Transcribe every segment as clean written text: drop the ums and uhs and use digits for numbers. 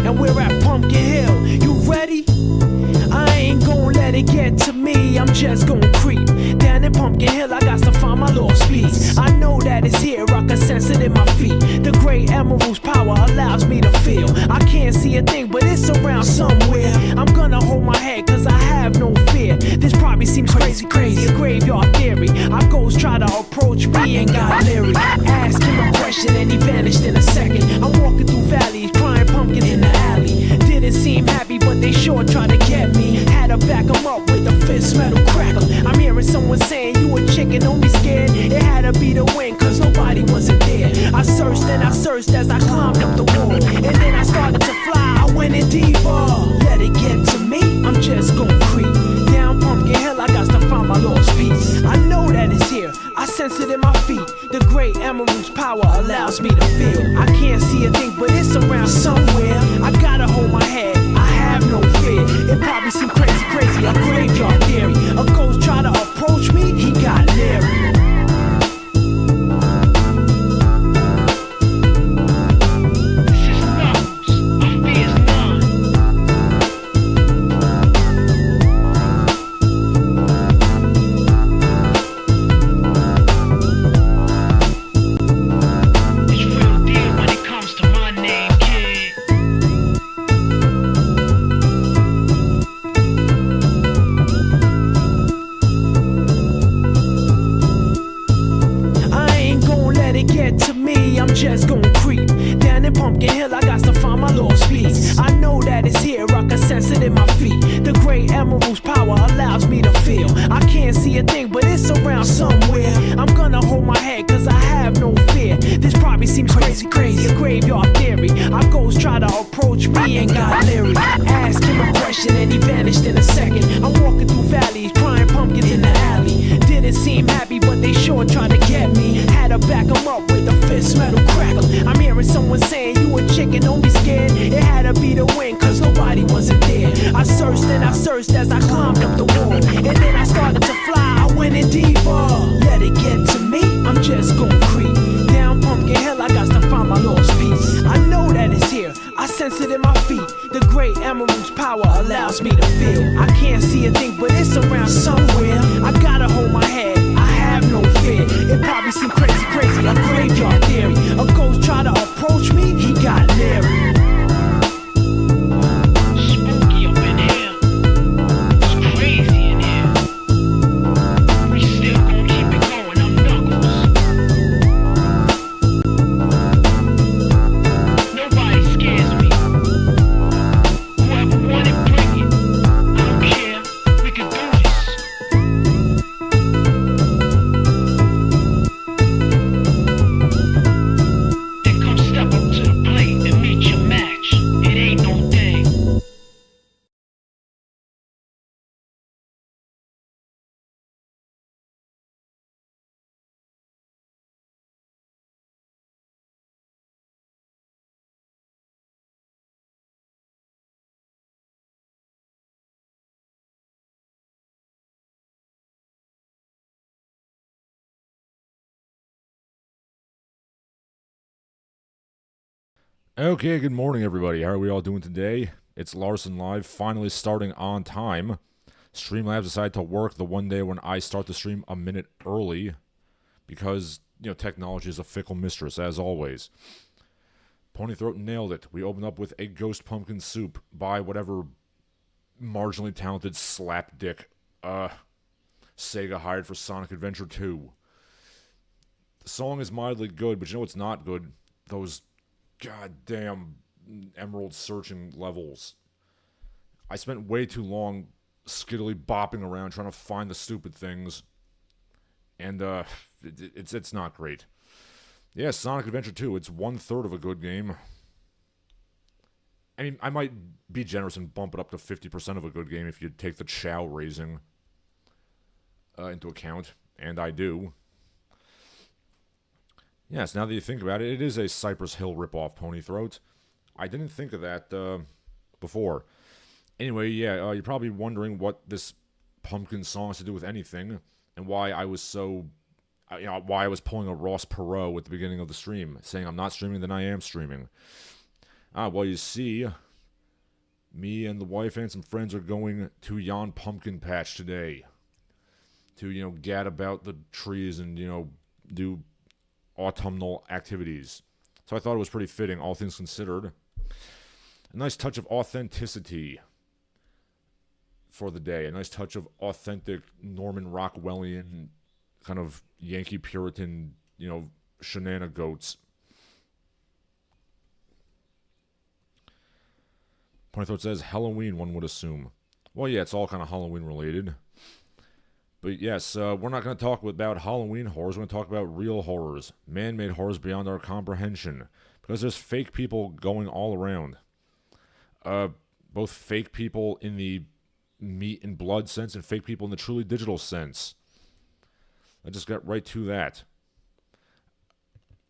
and we're at Pumpkin Hill. You ready? I ain't gon' let it get to me, I'm just gon' creep down in Pumpkin Hill. I got to find my lost piece. I know that it's here, I can sense it in my feet. The great emerald's power allows me to feel. I can't see a thing, but it's around somewhere. I'm gonna hold my head, cause I have no fear. This probably seems crazy, a graveyard theory. Our ghosts try to approach me and got leery. Ask him a question and he vanished in a second. I'm walking through valleys, crying pumpkin in the alley. Didn't seem happy, but they sure tried to get me. Had to back him up with a fist metal crackle. I'm hearing someone saying, you a chicken, don't be scared. It had to be the wind, cause nobody wasn't there. I searched and I searched as I climbed up the wall. And then I started to fly, I went in deeper. Let it get to me, I'm just gon' creep down Pumpkin Hill, I got to find my lost piece. I know that it's here, I sense it in my feet. The great emerald's power allows me to feel. I can't see a thing, but it's around somewhere. I gotta hold my head, I have no fear. It probably seems crazy, a graveyard theory. A ghost try to approach me, he got leery. Just gon' creep down in Pumpkin Hill, I got to find my lost piece. I know that it's here, I can sense it in my feet. The great emerald's power allows me to feel. I can't see a thing, but it's around somewhere. I'm gonna hold my head, cause I have no fear. This probably seems crazy, a graveyard theory. Our ghosts try to approach me and got leery. Ask him a question and he vanished in a second. I'm walking through valleys, crying pumpkin in the alley. Didn't seem happy, but they sure tried to get me. Had to back him up with a fist metal crackle. I'm hearing someone saying, you a chicken, don't be scared. It had to be the wind, cause nobody wasn't there. I searched and I searched as I climbed up the wall. And then I started to fly, I went in deeper. Let it get to me, I'm just gon' creep down Pumpkin Hill, I got to find my lost piece. I know that it's here, I sense it in my feet. The great emerald's power allows me to feel. I can't see a thing, but it's around somewhere. I gotta hold my head, I have no fear. It probably seems crazy, a graveyard theory. A ghost try to approach me, he got leery. Spooky up in here, it's crazy in here. We still gon' keep it going, I'm Knuckles. Nobody scares me. Whoever wanted, bring it. I don't care, we can do this. Then come step up to the plate and meet your match. It ain't no thing. Okay, good morning everybody. How are we all doing today? It's Larsen Live, finally starting on time. Streamlabs decided to work the one day when I start the stream a minute early because, technology is a fickle mistress, as always. Ponythroat nailed it. We opened up with a ghost pumpkin soup by whatever marginally talented slapdick Sega hired for Sonic Adventure 2. The song is mildly good, but you know what's not good? Those goddamn emerald searching levels. I spent way too long skiddily bopping around trying to find the stupid things, and it's not great. Yeah, Sonic Adventure 2, it's 1/3 of a good game. I mean, I might be generous and bump it up to 50% of a good game if you take the chow raising into account, and I do. Yes, now that you think about it, it is a Cypress Hill ripoff Ponythroat. I didn't think of that before. Anyway, yeah, you're probably wondering what this pumpkin song has to do with anything, and why I was so, why I was pulling a Ross Perot at the beginning of the stream, saying I'm not streaming, then I am streaming. Well, you see, Me and the wife and some friends are going to Yon Pumpkin Patch today to, gad about the trees and, do autumnal activities. So I thought it was pretty fitting, all things considered. A nice touch of authenticity for the day. A nice touch of authentic Norman Rockwellian kind of Yankee Puritan, shenanigans. Point thought says Halloween, one would assume. Well, yeah, it's all kind of Halloween related. But yes, we're not going to talk about Halloween horrors. We're going to talk about real horrors. Man-made horrors beyond our comprehension. Because there's fake people going all around. Both fake people in the meat and blood sense and fake people in the truly digital sense. I just got right to that.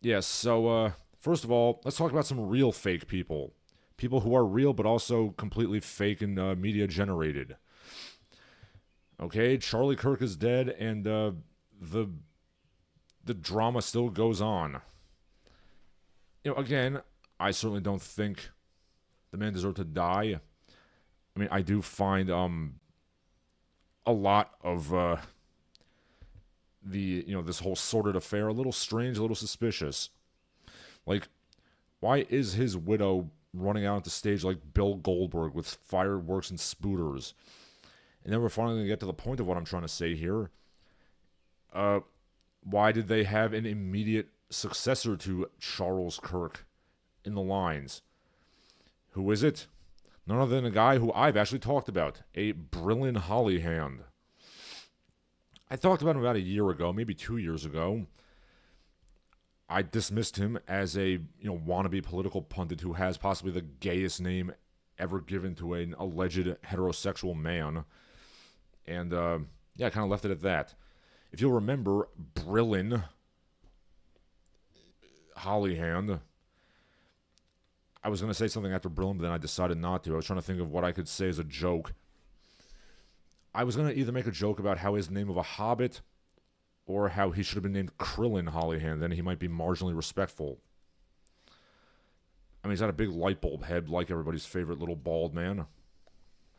Yes, so first of all, let's talk about some real fake people. People who are real but also completely fake and media generated. Okay, Charlie Kirk is dead, and the drama still goes on. Again, I certainly don't think the man deserved to die. I mean, I do find a lot of this whole sordid affair a little strange, a little suspicious. Like, why is his widow running out on the stage like Bill Goldberg with fireworks and spooters? And then we're finally going to get to the point of what I'm trying to say here. Why did they have an immediate successor to Charles Kirk in the lines? Who is it? None other than a guy who I've actually talked about, a Brilyn Hollyhand. I talked about him about a year ago, maybe 2 years ago. I dismissed him as a wannabe political pundit who has possibly the gayest name ever given to an alleged heterosexual man. And, I kind of left it at that. If you'll remember, Brilyn Hollyhand. I was going to say something after Brilyn, but then I decided not to. I was trying to think of what I could say as a joke. I was going to either make a joke about how his name of a hobbit or how he should have been named Krillin Hollyhand, then he might be marginally respectful. I mean, he's got a big light bulb head like everybody's favorite little bald man.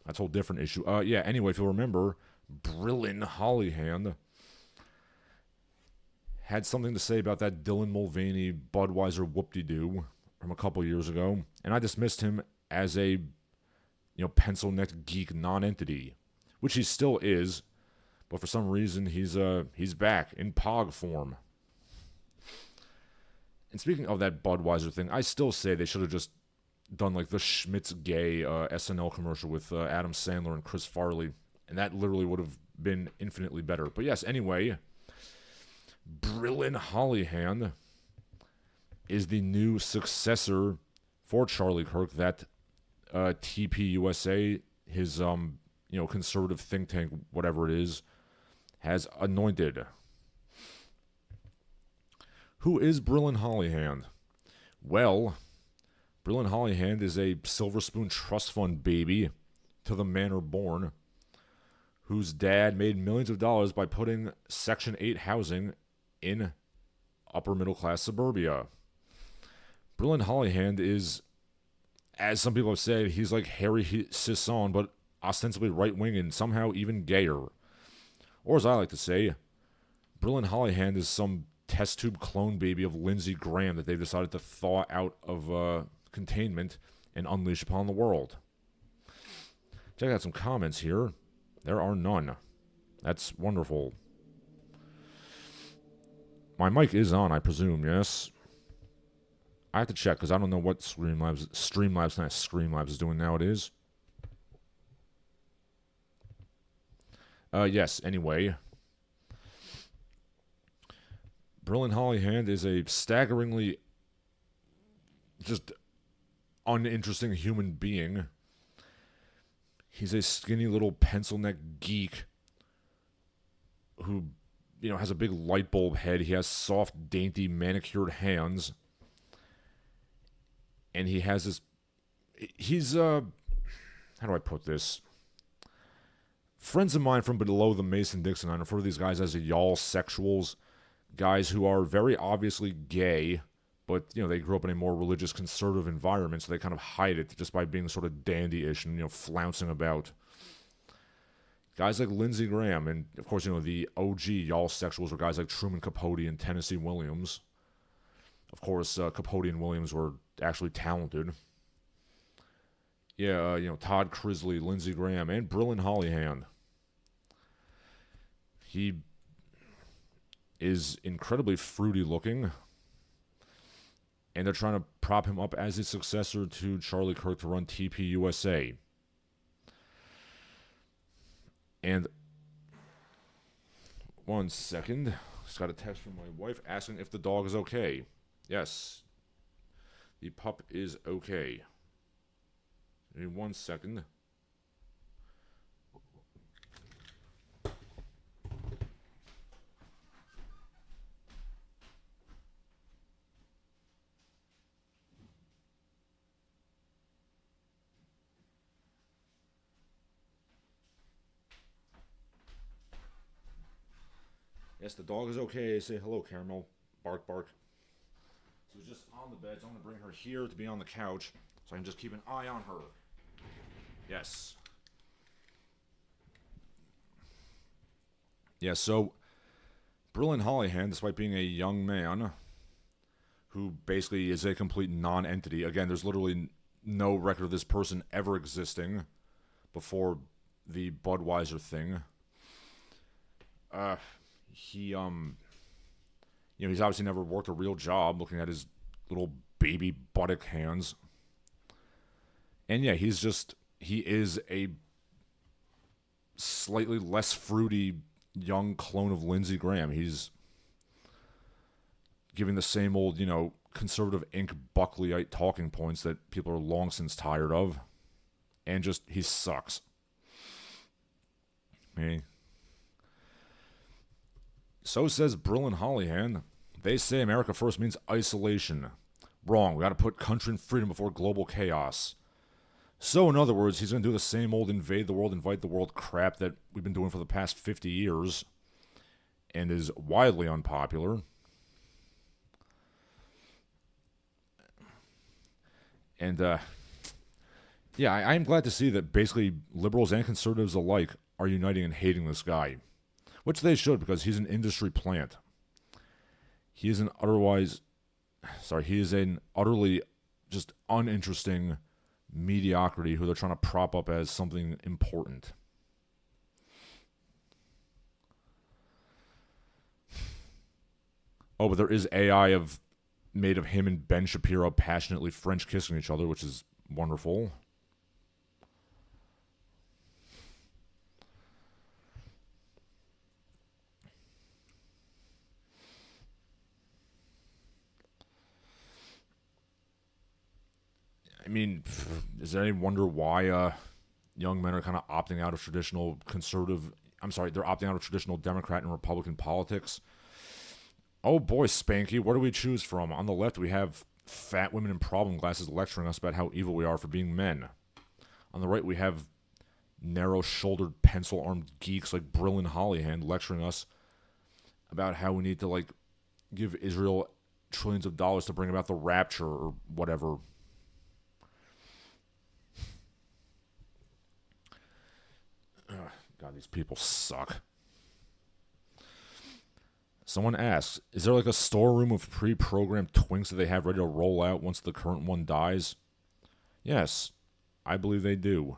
That's a whole different issue. Anyway, if you'll remember, Brilyn Hollyhand had something to say about that Dylan Mulvaney Budweiser whoop-de-doo from a couple years ago, and I dismissed him as a, pencil-necked geek non-entity, which he still is, but for some reason he's back in Pog form. And speaking of that Budweiser thing, I still say they should have just done like the Schmitz Gay SNL commercial with Adam Sandler and Chris Farley, and that literally would have been infinitely better. But yes, anyway, Brilyn Hollyhand is the new successor for Charlie Kirk that TPUSA, his conservative think tank, whatever it is, has anointed. Who is Brilyn Hollyhand? Well, Brilyn Hollyhand is a Silver Spoon Trust Fund baby to the manor born, whose dad made millions of dollars by putting Section 8 housing in upper middle class suburbia. Brilyn Hollyhand is, as some people have said, he's like Harry Sisson, but ostensibly right-wing and somehow even gayer. Or as I like to say, Brilyn Hollyhand is some test tube clone baby of Lindsey Graham that they've decided to thaw out of containment and unleash upon the world. Check out some comments here. There are none. That's wonderful. My mic is on, I presume, yes? I have to check because I don't know what Streamlabs is doing nowadays. Yes, anyway. Brilyn Hollyhand is a staggeringly just uninteresting human being. He's a skinny little pencil-neck geek who, has a big light bulb head. He has soft, dainty, manicured hands. And he has this... He's, how do I put this? Friends of mine from below the Mason-Dixon, I refer to these guys as y'all sexuals. Guys who are very obviously gay, But, they grew up in a more religious, conservative environment, so they kind of hide it just by being sort of dandy-ish and, flouncing about. Guys like Lindsey Graham, and, of course, the OG y'all sexuals were guys like Truman Capote and Tennessee Williams. Of course, Capote and Williams were actually talented. Yeah, Todd Crisley, Lindsey Graham, and Brilyn Hollyhand. He is incredibly fruity looking, and they're trying to prop him up as a successor to Charlie Kirk to run TP USA. And one second, just got a text from my wife asking if the dog is okay. Yes, the pup is okay. Give me 1 second. Yes, the dog is okay. Say hello, Caramel. Bark, bark. So just on the bed, so I'm going to bring her here to be on the couch so I can just keep an eye on her. Yes. Yeah, so Brilyn Hollyhand, despite being a young man who basically is a complete non-entity, again, there's literally no record of this person ever existing before the Budweiser thing. He's obviously never worked a real job, looking at his little baby buttock hands. And yeah, he is a slightly less fruity young clone of Lindsey Graham. He's giving the same old, conservative Inc. Buckleyite talking points that people are long since tired of. And he sucks. Okay. So says Brilyn Hollyhand. They say America first means isolation. Wrong. We got to put country and freedom before global chaos. So, in other words, he's going to do the same old invade the world, invite the world crap that we've been doing for the past 50 years and is widely unpopular. And, I'm glad to see that basically liberals and conservatives alike are uniting and hating this guy. Which they should, because he's an industry plant. He is an utterly just uninteresting mediocrity who they're trying to prop up as something important. Oh, but there is AI made of him and Ben Shapiro passionately French kissing each other, which is wonderful. I mean, is there any wonder why young men are kind of opting out of traditional they're opting out of traditional Democrat and Republican politics? Oh boy, Spanky, where do we choose from? On the left, we have fat women in problem glasses lecturing us about how evil we are for being men. On the right, we have narrow-shouldered, pencil-armed geeks like Brilyn Hollyhand lecturing us about how we need to, give Israel trillions of dollars to bring about the rapture or whatever. God, these people suck. Someone asks, is there a storeroom of pre-programmed twinks that they have ready to roll out once the current one dies? Yes, I believe they do.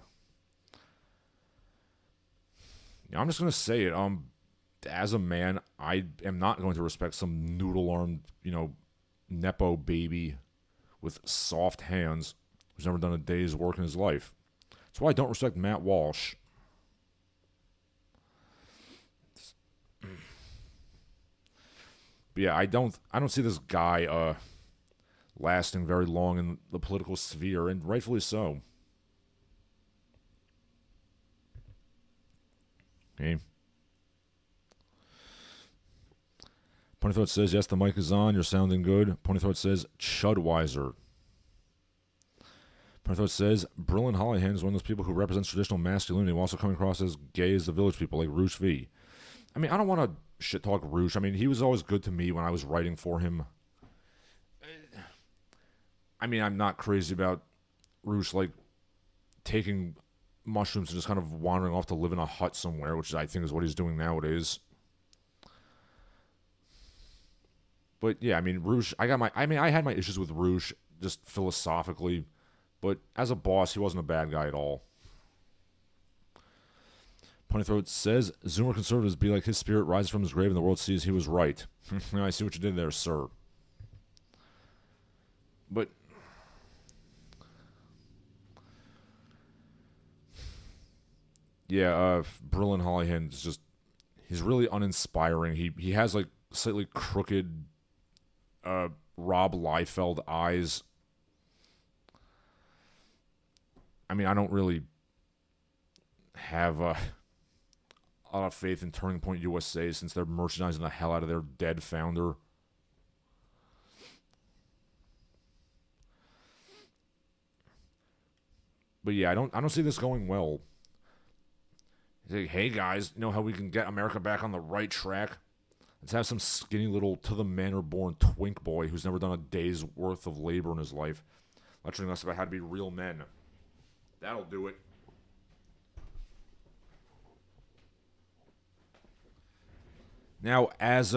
I'm just going to say it. As a man, I am not going to respect some noodle-armed, Nepo baby with soft hands who's never done a day's work in his life. That's why I don't respect Matt Walsh. But yeah, I don't see this guy lasting very long in the political sphere, and rightfully so. Okay. Ponythroat says, yes, the mic is on. You're sounding good. Ponythroat says, Chudweiser. Ponythroat says, Brilyn Hollyhand is one of those people who represents traditional masculinity while also coming across as gay as the village people, like Roosh V. I mean, I don't want to shit talk Roosh. I mean, he was always good to me when I was writing for him. I mean, I'm not crazy about Roosh, like, taking mushrooms and just kind of wandering off to live in a hut somewhere, which I think is what he's doing nowadays. But yeah, I mean, Roosh, I had my issues with Roosh just philosophically, but as a boss, he wasn't a bad guy at all. Punnythroat says, Zoomer conservatives be like his spirit rises from his grave and the world sees he was right. I see what you did there, sir. But yeah, Brilyn Hollyhand is just, he's really uninspiring. He has like slightly crooked Rob Liefeld eyes. I mean, I don't really have a lot of faith in Turning Point USA since they're merchandising the hell out of their dead founder. But yeah, I don't see this going well. He's like, hey guys, you know how we can get America back on the right track? Let's have some skinny little to-the-manor-born twink boy who's never done a day's worth of labor in his life lecturing us about how to be real men. That'll do it. Now, as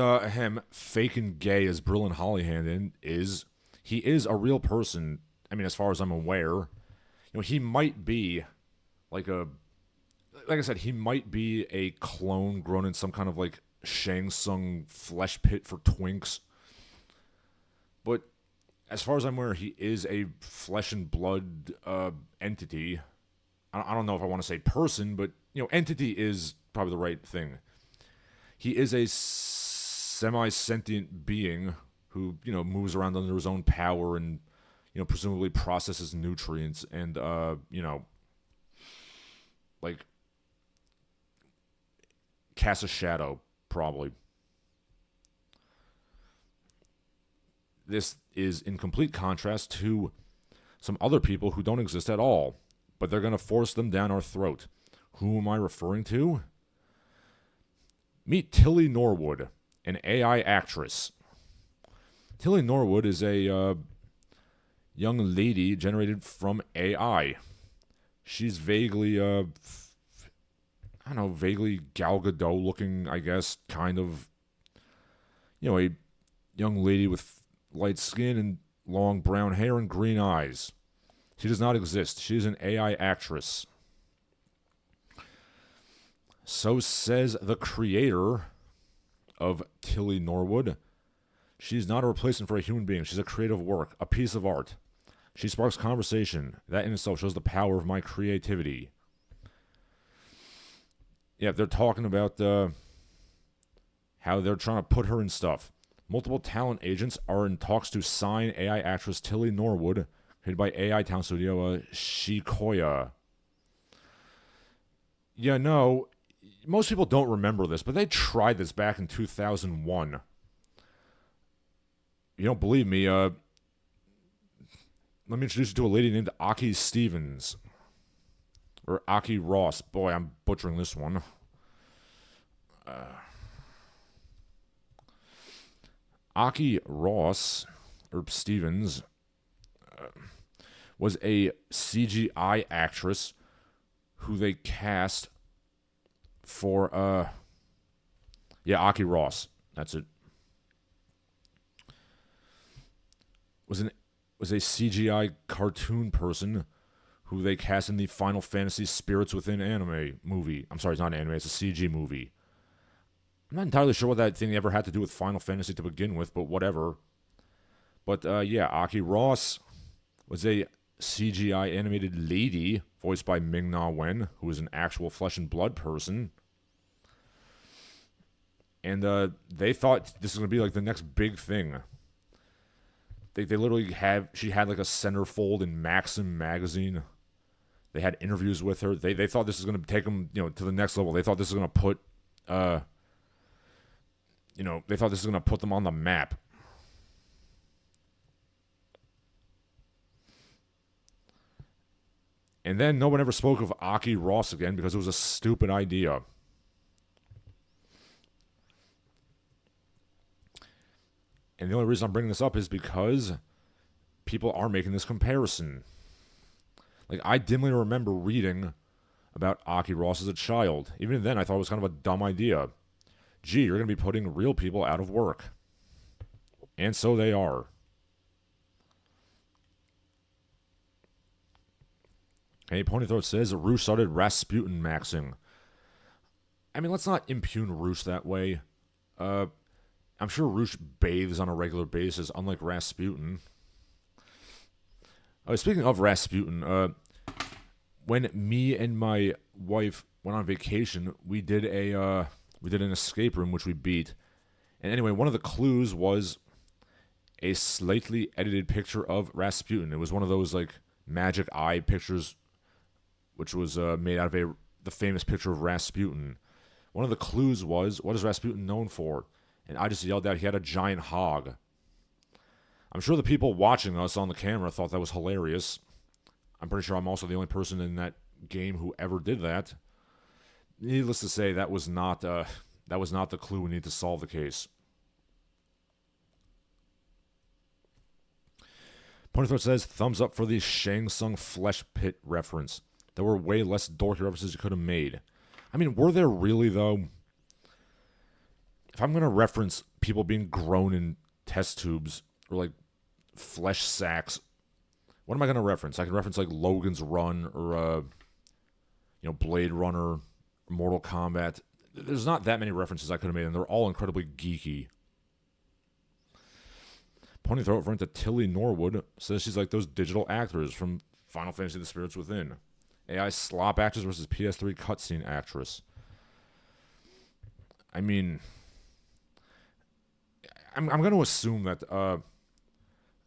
fake and gay as Brilyn Hollyhand is, he is a real person. I mean, as far as I'm aware, you know, he might be like I said, he might be a clone grown in some kind of like Shang Tsung flesh pit for twinks. But as far as I'm aware, he is a flesh and blood entity. I don't know if I want to say person, but you know, entity is probably the right thing. He is a semi-sentient being who, you know, moves around under his own power and, you know, presumably processes nutrients and, you know, like, casts a shadow, probably. This is in complete contrast to some other people who don't exist at all, but they're going to force them down our throat. Who am I referring to? Meet Tilly Norwood, an AI actress. Tilly Norwood is a young lady generated from AI. She's vaguely, vaguely Gal Gadot looking, I guess, kind of, you know, a young lady with light skin and long brown hair and green eyes. She does not exist. She is an AI actress. So says the creator of Tilly Norwood. She's not a replacement for a human being. She's a creative work, a piece of art. She sparks conversation. That in itself shows the power of my creativity. Yeah, they're talking about how they're trying to put her in stuff. Multiple talent agents are in talks to sign AI actress Tilly Norwood, created by AI talent studio Shikoya. Yeah, no, most people don't remember this, but they tried this back in 2001. You don't believe me? Let me introduce you to a lady named Aki Stevens. Or Aki Ross. Boy, I'm butchering this one. Aki Ross, or Stevens, was a CGI actress who they cast for, Aki Ross. That's it. Was a CGI cartoon person who they cast in the Final Fantasy Spirits Within anime movie. I'm sorry, it's not an anime, it's a CG movie. I'm not entirely sure what that thing ever had to do with Final Fantasy to begin with, but whatever. But, Aki Ross was a CGI animated lady, voiced by Ming-Na Wen, who is an actual flesh and blood person. And, they thought this was going to be, like, the next big thing. They literally she had, like, a centerfold in Maxim magazine. They had interviews with her. They thought this was going to take them, you know, to the next level. They thought this was going to put, they thought this was going to put them on the map. And then no one ever spoke of Aki Ross again because it was a stupid idea. And the only reason I'm bringing this up is because people are making this comparison. Like, I dimly remember reading about Aki Ross as a child. Even then, I thought it was kind of a dumb idea. Gee, you're going to be putting real people out of work. And so they are. Hey, Ponythroat says Roosh started Rasputin maxing. I mean, let's not impugn Roosh that way. I'm sure Roosh bathes on a regular basis, unlike Rasputin. Speaking of Rasputin, when me and my wife went on vacation, we did an escape room which we beat. And anyway, one of the clues was a slightly edited picture of Rasputin. It was one of those like magic eye pictures, which was made out of the famous picture of Rasputin. One of the clues was, what is Rasputin known for? And I just yelled out he had a giant hog. I'm sure the people watching us on the camera thought that was hilarious. I'm pretty sure I'm also the only person in that game who ever did that. Needless to say, that was not the clue we need to solve the case. Ponythroat says, thumbs up for the Shang Tsung Flesh Pit reference. There were way less dorky references you could have made. I mean, were there really, though? If I'm going to reference people being grown in test tubes or, like, flesh sacks, what am I going to reference? I can reference, like, Logan's Run or, Blade Runner, Mortal Kombat. There's not that many references I could have made, and they're all incredibly geeky. Ponythroat, referring to Tilly Norwood, says she's like those digital actors from Final Fantasy The Spirits Within. AI slop actress versus PS3 cutscene actress. I mean, I'm going to assume that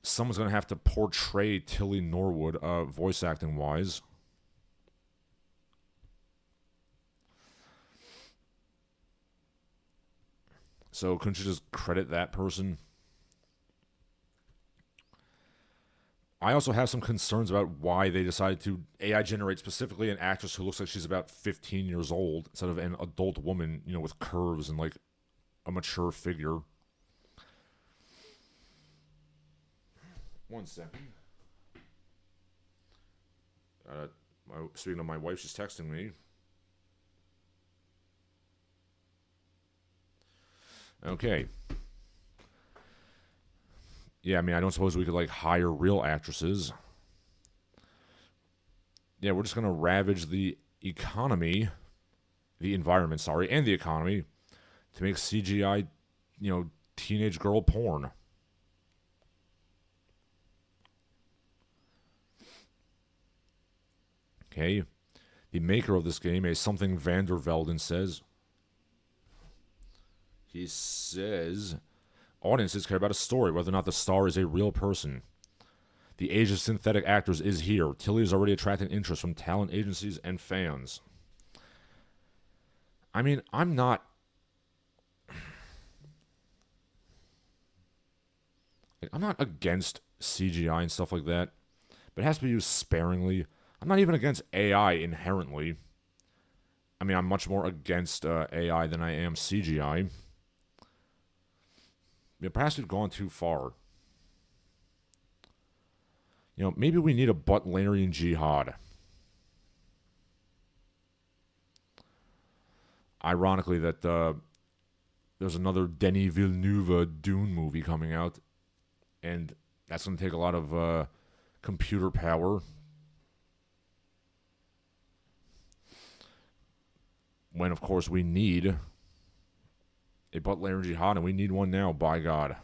someone's going to have to portray Tilly Norwood voice acting wise. So couldn't you just credit that person? I also have some concerns about why they decided to AI generate specifically an actress who looks like she's about 15 years old instead of an adult woman, with curves and like a mature figure. 1 second. Speaking of my wife, she's texting me. Okay. Yeah, I mean, I don't suppose we could, like, hire real actresses. Yeah, we're just going to ravage the economy, the environment, sorry, and the economy to make CGI, teenage girl porn. Okay. The maker of this game, a something Vandervelden, says... He says, audiences care about a story, whether or not the star is a real person. The age of synthetic actors is here. Tilly is already attracting interest from talent agencies and fans. I mean, I'm not... I'm not against CGI and stuff like that, but it has to be used sparingly. I'm not even against AI inherently. I mean, I'm much more against AI than I am CGI. Yeah, perhaps we've gone too far. Maybe we need a Butlerian jihad. Ironically, that there's another Denis Villeneuve Dune movie coming out, and that's going to take a lot of computer power. When, of course, we need a Butlerian jihad, and we need one now, by God.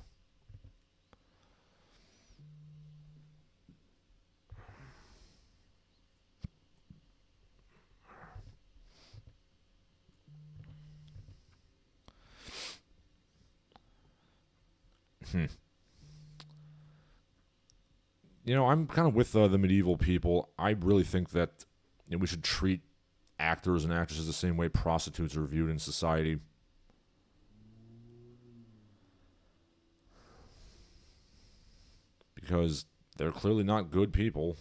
I'm kind of with the medieval people. I really think that we should treat actors and actresses the same way prostitutes are viewed in society. Because they're clearly not good people.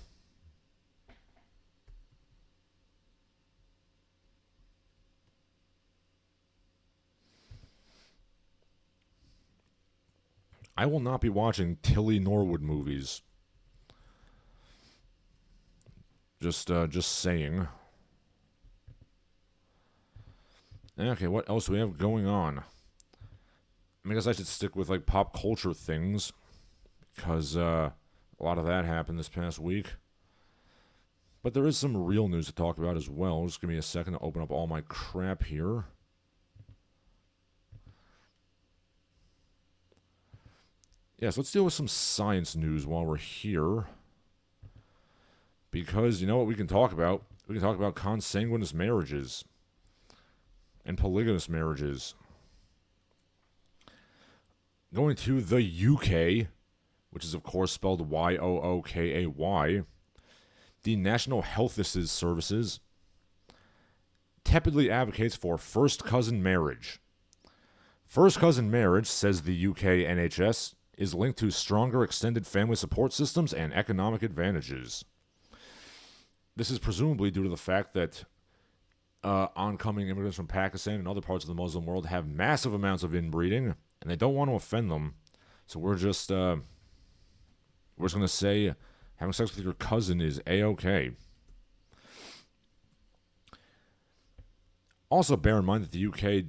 I will not be watching Tilly Norwood movies. Just saying. Okay, what else do we have going on? I guess I should stick with like pop culture things, because a lot of that happened this past week. But there is some real news to talk about as well. Just give me a second to open up all my crap here. Yes, let's deal with some science news while we're here. Because you know what we can talk about? We can talk about consanguineous marriages and polygamous marriages. Going to the Yookay, which is of course spelled Yookay, the National Health Services tepidly advocates for first cousin marriage. First cousin marriage, says the UK NHS, is linked to stronger extended family support systems and economic advantages. This is presumably due to the fact that oncoming immigrants from Pakistan and other parts of the Muslim world have massive amounts of inbreeding, and they don't want to offend them. So we're just going to say having sex with your cousin is A-okay. Also, bear in mind that the UK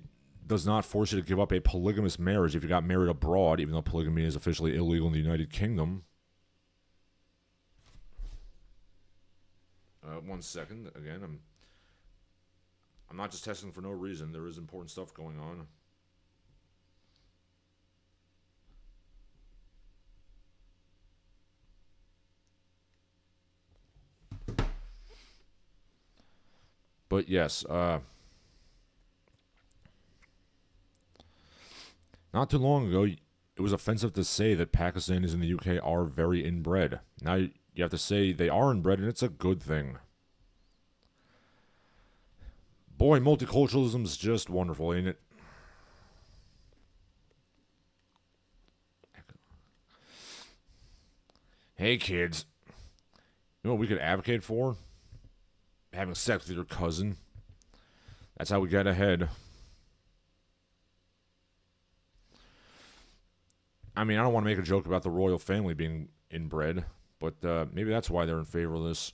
does not force you to give up a polygamous marriage if you got married abroad, even though polygamy is officially illegal in the United Kingdom. One second. Again, I'm not just testing for no reason. There is important stuff going on. But yes, not too long ago, it was offensive to say that Pakistanis in the UK are very inbred. Now you have to say they are inbred, and it's a good thing. Boy, multiculturalism's just wonderful, ain't it? Hey, kids. You know what we could advocate for? Having sex with your cousin. That's how we get ahead. I mean, I don't want to make a joke about the royal family being inbred, but maybe that's why they're in favor of this.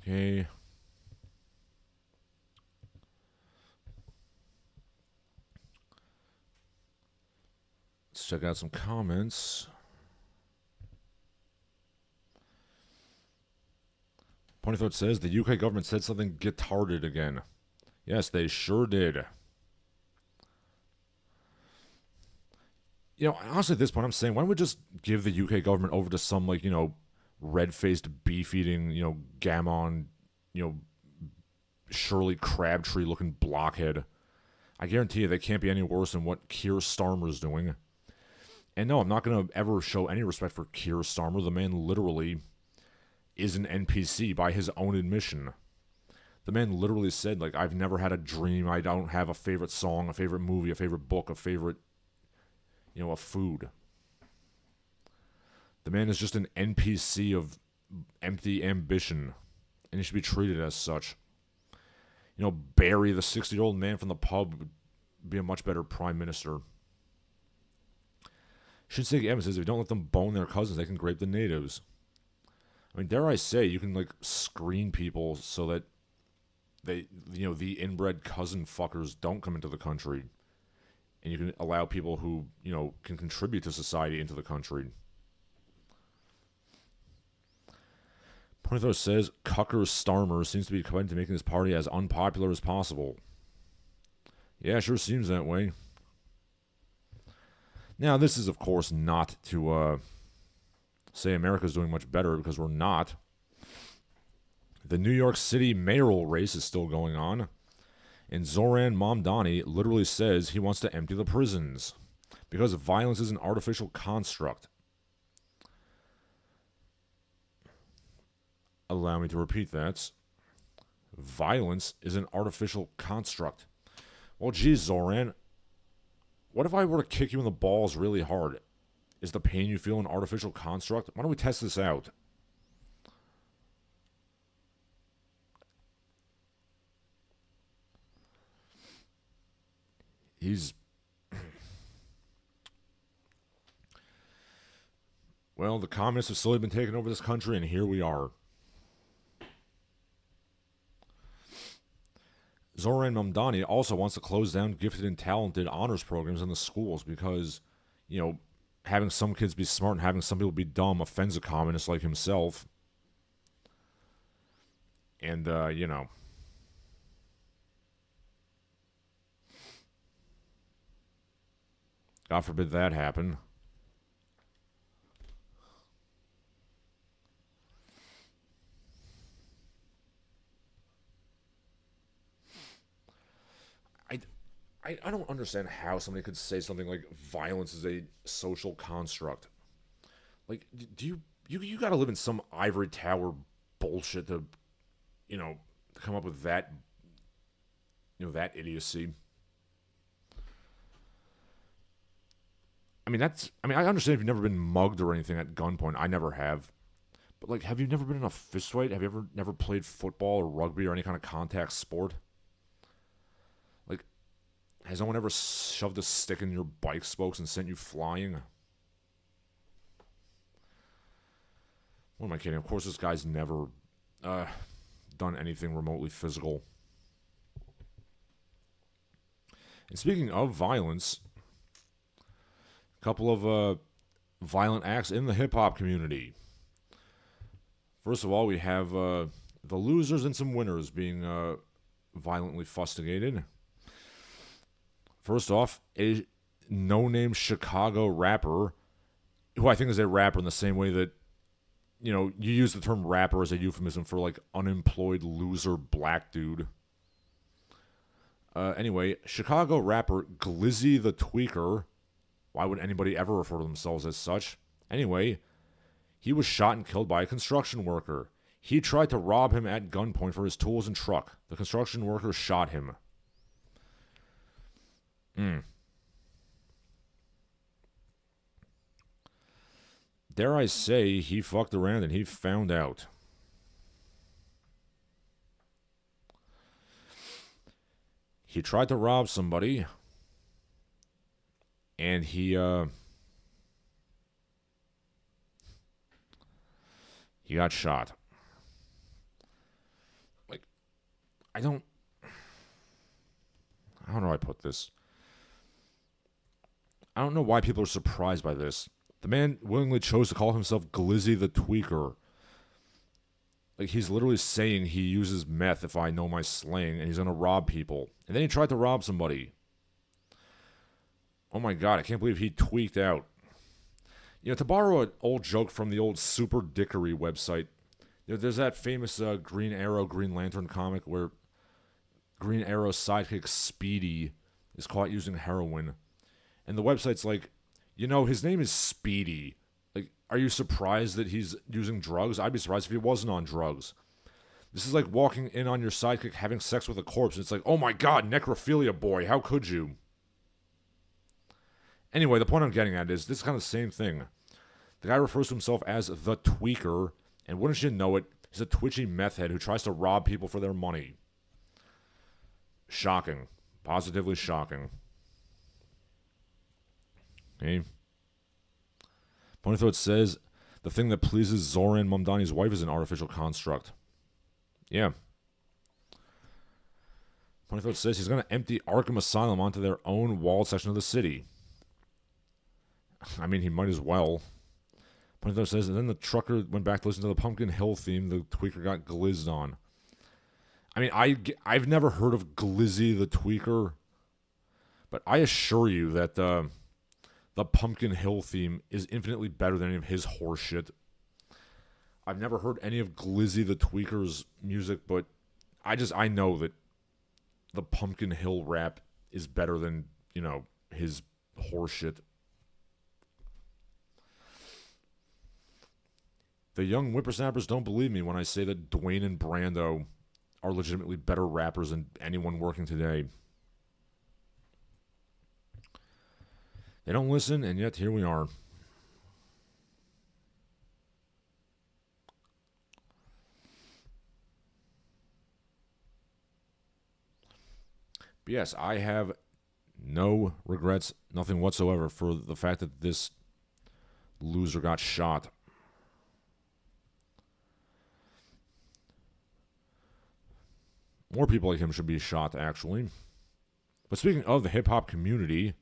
Okay. Let's check out some comments. Ponythroat says, the UK government said something getarded again. Yes, they sure did. You know, honestly, at this point, I'm saying, why don't we just give the UK government over to some, like, you know, red-faced, beef-eating, you know, gammon, you know, Shirley Crabtree-looking blockhead. I guarantee you they can't be any worse than what Keir Starmer's doing. And no, I'm not going to ever show any respect for Keir Starmer. The man literally is an NPC by his own admission. The man literally said, like, I've never had a dream. I don't have a favorite song, a favorite movie, a favorite book, a favorite, you know, a food. The man is just an NPC of empty ambition, and he should be treated as such. You know, Barry, the 60-year-old man from the pub, would be a much better prime minister. Shinsuke Evans says, if you don't let them bone their cousins, they can grape the natives. I mean, dare I say, you can, like, screen people so that they, you know, the inbred cousin fuckers don't come into the country. And you can allow people who, you know, can contribute to society into the country. Ponythroat says, Cucker Starmer seems to be committed to making this party as unpopular as possible. Yeah, sure seems that way. Now, this is, of course, not to say America's doing much better, because we're not. The New York City mayoral race is still going on, and Zoran Mamdani literally says he wants to empty the prisons because violence is an artificial construct. Allow me to repeat that. Violence is an artificial construct. Well, geez, Zoran, what if I were to kick you in the balls really hard? Is the pain you feel an artificial construct? Why don't we test this out? He's Well, the communists have slowly been taking over this country, and here we are. Zoran Mamdani also wants to close down gifted and talented honors programs in the schools because, having some kids be smart and having some people be dumb offends a communist like himself. And, God forbid that happen. I don't understand how somebody could say something like violence is a social construct. Like, do you gotta live in some ivory tower bullshit to, come up with that, that idiocy. I understand if you've never been mugged or anything at gunpoint. I never have. But, like, have you never been in a fist fight? Have you never played football or rugby or any kind of contact sport? Like, has no one ever shoved a stick in your bike spokes and sent you flying? What am I kidding? Of course this guy's never done anything remotely physical. And speaking of violence, a couple of violent acts in the hip-hop community. First of all, we have the losers and some winners being violently fustigated. First off, a no-name Chicago rapper, who I think is a rapper in the same way that, you use the term rapper as a euphemism for, like, unemployed loser black dude. Anyway, Chicago rapper Glizzy the Tweaker. Why would anybody ever refer to themselves as such? Anyway, he was shot and killed by a construction worker. He tried to rob him at gunpoint for his tools and truck. The construction worker shot him. Dare I say, he fucked around and he found out. He tried to rob somebody, and he got shot. Like, how do I put this? I don't know why people are surprised by this. The man willingly chose to call himself Glizzy the Tweaker. Like, he's literally saying he uses meth, if I know my slang, and he's going to rob people. And then he tried to rob somebody. Oh my god, I can't believe he tweaked out. To borrow an old joke from the old Super Dickery website, there's that famous Green Arrow, Green Lantern comic where Green Arrow's sidekick Speedy is caught using heroin. And the website's like, his name is Speedy. Like, are you surprised that he's using drugs? I'd be surprised if he wasn't on drugs. This is like walking in on your sidekick having sex with a corpse. It's like, oh my god, necrophilia boy, how could you? Anyway, the point I'm getting at is this is kind of the same thing. The guy refers to himself as the Tweaker, and wouldn't you know it, he's a twitchy meth head who tries to rob people for their money. Shocking. Positively shocking. Okay. Pony Throat says, the thing that pleases Zoran Mamdani's wife is an artificial construct. Yeah. Pony Throat says he's going to empty Arkham Asylum onto their own walled section of the city. I mean, he might as well. Pony Throat says, and then the trucker went back to listen to the Pumpkin Hill theme the Tweaker got glizzed on. I mean, I've never heard of Glizzy the Tweaker, but I assure you that the Pumpkin Hill theme is infinitely better than any of his horseshit. I've never heard any of Glizzy the Tweaker's music, but I know that the Pumpkin Hill rap is better than, his horseshit. The young whippersnappers don't believe me when I say that Dwayne and Brando are legitimately better rappers than anyone working today. They don't listen, and yet here we are. But yes, I have no regrets, nothing whatsoever, for the fact that this loser got shot. More people like him should be shot, actually. But speaking of the hip-hop community,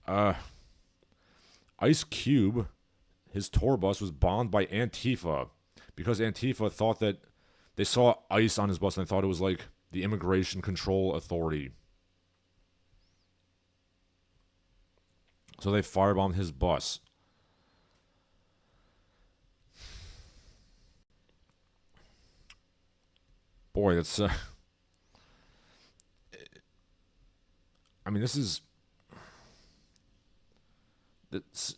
Ice Cube, his tour bus was bombed by Antifa because Antifa thought that they saw ice on his bus and they thought it was like the Immigration Control Authority. So they firebombed his bus. Boy, that's... I mean, this is...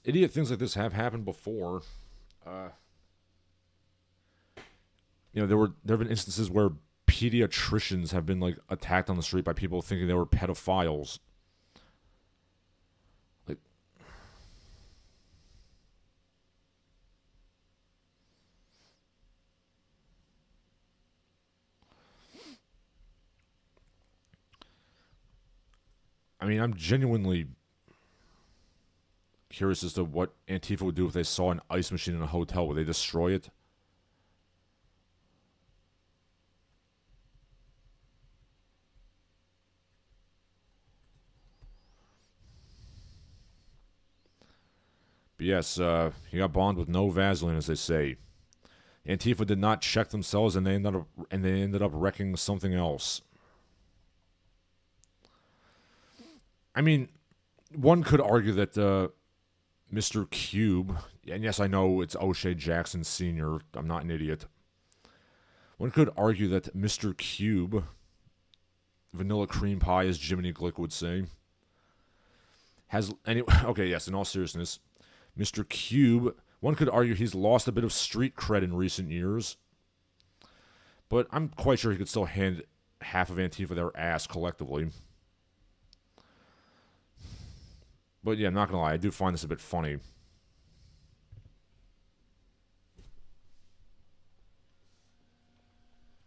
Idiot things like this have happened before. There have been instances where pediatricians have been, like, attacked on the street by people thinking they were pedophiles. Like... I mean, I'm genuinely curious as to what Antifa would do if they saw an ice machine in a hotel. Would they destroy it? But yes, he got bombed with no Vaseline, as they say. Antifa did not check themselves, and they ended up wrecking something else. I mean, one could argue that Mr. Cube, and yes, I know it's O'Shea Jackson Sr., I'm not an idiot. One could argue that Mr. Cube, vanilla cream pie, as Jiminy Glick would say, okay, yes, in all seriousness, Mr. Cube, one could argue he's lost a bit of street cred in recent years, but I'm quite sure he could still hand half of Antifa their ass collectively. But yeah, I'm not gonna lie, I do find this a bit funny.